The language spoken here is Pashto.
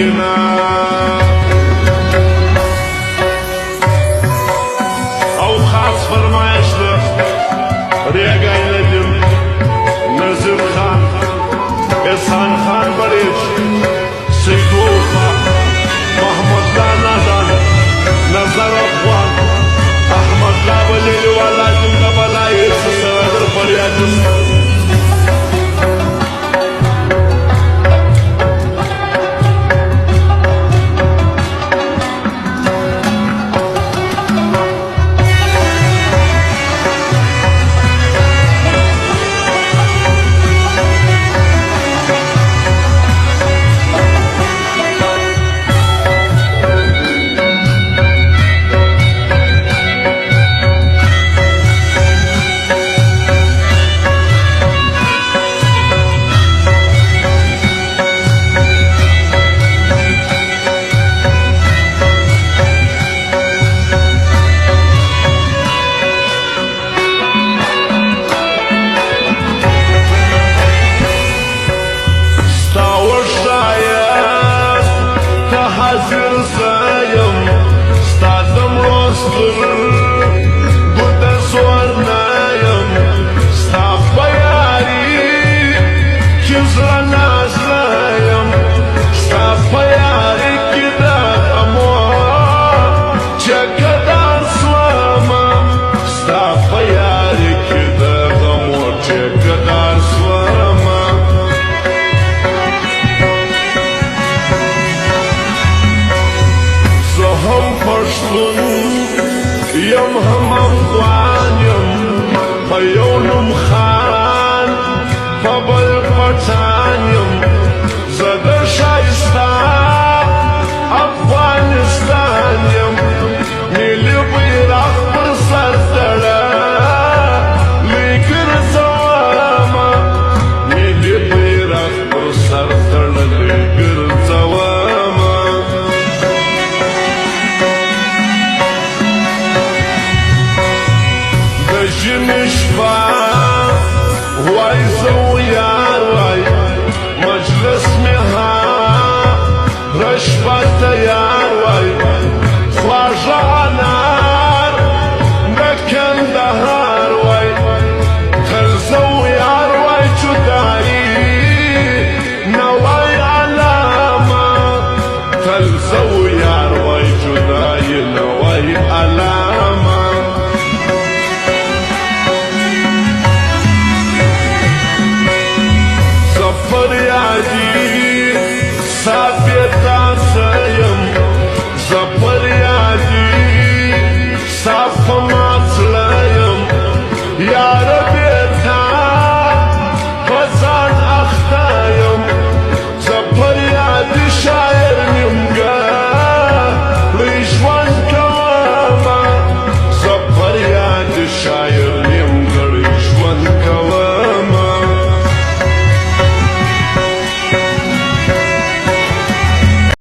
سيدنا او خاص فرمایش ده ریگای ندیم نظر خان احسان خان بریش سیدو خان محمد نادان نظر افغان احمد لابلیل والا جمله بلای سسر فریادست يوم هم افغان يوم فيونم خان فبل پتان يوم زد شايستا افغانستان يوم ملي بيرخ پر سر تڑا لیکر زواما ملي بيرخ پر سر تڑا لیکر زواما نشفا واي زويار واي مجلس مها رشفا تيار واي خواجه نار مكان دهار واي خل زويار واي جداري نواي علامة خل زويار واي جداري نواي